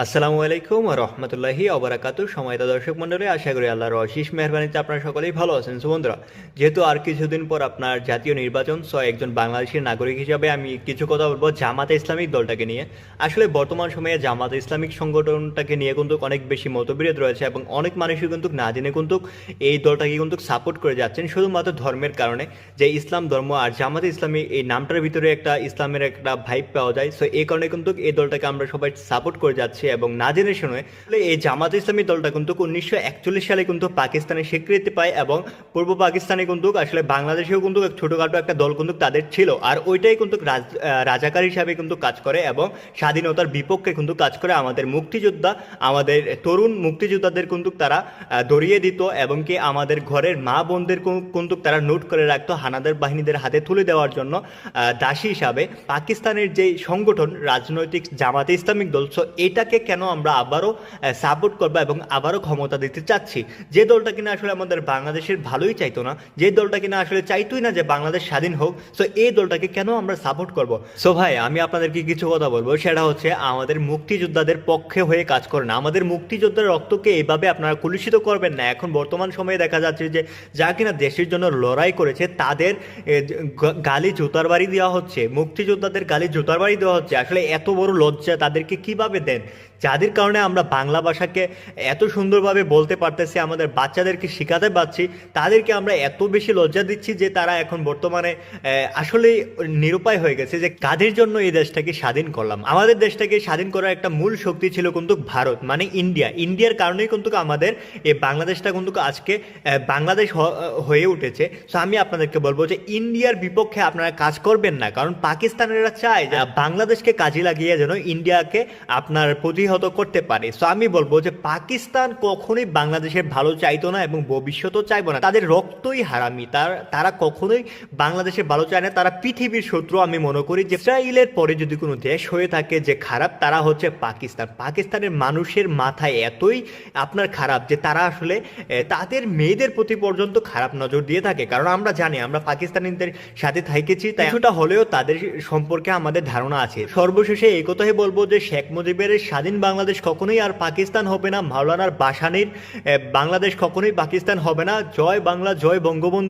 আসসালামু আলাইকুম ওয়া রাহমাতুল্লাহি ওয়া বারাকাতুহু। সম্মানিত দর্শক মণ্ডলী, আশা করি আল্লাহর অশেষ মেহেরবানিতে আপনারা সকলেই ভালো আছেন। সো বন্ধুরা, যেহেতু আর কিছুদিন পর আপনার জাতীয় নির্বাচন, সো একজন বাংলাদেশের নাগরিক হিসাবে আমি কিছু কথা বলবো জামাতে ইসলামিক দলটাকে নিয়ে। আসলে বর্তমান সময়ে জামাতে ইসলামিক সংগঠনটাকে নিয়ে কিন্তু অনেক বেশি মতবিরোধ রয়েছে এবং অনেক মানুষই কিন্তু না জেনে কিন্তু এই দলটাকে কিন্তু সাপোর্ট করে যাচ্ছেন শুধুমাত্র ধর্মের কারণে, যে ইসলাম ধর্ম আর জামাতে ইসলামী এই নামটার ভিতরে একটা ইসলামের একটা ভাইব পাওয়া যায়। সো এই কারণে কিন্তু এই দলটাকে আমরা সবাই সাপোর্ট করে যাচ্ছি এবং না জেনে শুনে। এই জামাত ইসলামী দলটা কিন্তু 1941 সালে কিন্তু পাকিস্তানের স্বীকৃতি পায় এবং পূর্ব পাকিস্তানে কিন্তু আসলে বাংলাদেশেও কিন্তু ছোটখাটো একটা দল কিন্তু তাদের ছিল, আর ওইটাই কিন্তু রাজাকার হিসাবে কিন্তু কাজ করে এবং স্বাধীনতার বিপক্ষে কিন্তু কাজ করে। আমাদের মুক্তিযোদ্ধা, আমাদের তরুণ মুক্তিযোদ্ধাদের কিন্তু তারা ধরিয়ে দিত এবং কি আমাদের ঘরের মা বোনদের কিন্তু তারা নোট করে রাখতো হানাদার বাহিনীদের হাতে তুলে দেওয়ার জন্য দাসী হিসাবে। পাকিস্তানের যে সংগঠন রাজনৈতিক জামাতে ইসলামিক দল, সো এটাকে কেন আমরা আবারও সাপোর্ট করবো এবং আবারও ক্ষমতা দিতে চাচ্ছি? যে দলটা কিনা আসলে আমাদের বাংলাদেশের ভালোই চাইতো না, যে দলটা কিনা আসলে চাইতোই না যে বাংলাদেশ স্বাধীন হোক, সো এই দলটাকে কেন আমরা সাপোর্ট করব? সো ভাই, আমি আপনাদেরকে কিছু কথা বলবো, সেটা হচ্ছে আমাদের মুক্তিযোদ্ধাদের পক্ষে হয়ে কাজ করেন। আমাদের মুক্তিযোদ্ধার রক্তকে এইভাবে আপনারা কলুষিত করবেন না। এখন বর্তমান সময়ে দেখা যাচ্ছে যে যা কিনা দেশের জন্য লড়াই করেছে তাদের গালি জুতার বাড়ি দেওয়া হচ্ছে, মুক্তিযোদ্ধাদের গালি জুতার বাড়ি দেওয়া হচ্ছে। আসলে এত বড় লজ্জা তাদেরকে কিভাবে দেন? যাদের কারণে আমরা বাংলা ভাষাকে এত সুন্দরভাবে বলতে পারতেছি, আমাদের বাচ্চাদেরকে শেখাতে পারছি, তাদেরকে আমরা এত বেশি লজ্জা দিচ্ছি যে তারা এখন বর্তমানে আসলে নিরুপায় হয়ে গেছে যে কাদের জন্য এই দেশটাকে স্বাধীন করলাম। আমাদের দেশটাকে স্বাধীন করার একটা মূল শক্তি ছিল কিন্তু ভারত, মানে ইন্ডিয়া। ইন্ডিয়ার কারণেই কিন্তু আমাদের এই বাংলাদেশটা কিন্তু আজকে বাংলাদেশ হয়ে উঠেছে। সো আমি আপনাদেরকে বলবো যে ইন্ডিয়ার বিপক্ষে আপনারা কাজ করবেন না, কারণ পাকিস্তানিরা চায় যে বাংলাদেশকে কাজে লাগিয়ে যেন ইন্ডিয়াকে আপনার প্রতিহত করতে পারে। সো আমি বলবো যে পাকিস্তান কখনোই বাংলাদেশের ভালো চাইতো না এবং ভবিষ্যতেও চাইবো না। তাদের রক্তই হারামি, তারা কখনোই বাংলাদেশের ভালো চায় না। তারা পৃথিবীর শত্রু। আমি মনে করি যে ইসরায়েলের পরে যদি কোনো দেশ হয়ে থাকে যে খারাপ, তারা হচ্ছে পাকিস্তান। পাকিস্তানের মানুষের মাথায় এতই আপনার খারাপ যে তারা আসলে তাদের মেয়েদের প্রতি পর্যন্ত খারাপ নজর দিয়ে থাকে। কারণ আমরা জানি, আমরা পাকিস্তানিদের সাথে থেকেছি, তাই কিছুটা হলেও তাদের সম্পর্কে আমাদের ধারণা আছে। সর্বশেষে এই কথাই বলবো যে শেখ মুজিবের স্বাধীন বাংলাদেশ কখনোই আর পাকিস্তান হবে না। মাওলানার ভাসানীর বাংলাদেশ কখনোই পাকিস্তান হবে না। জয় বাংলা, জয় বঙ্গবন্ধু।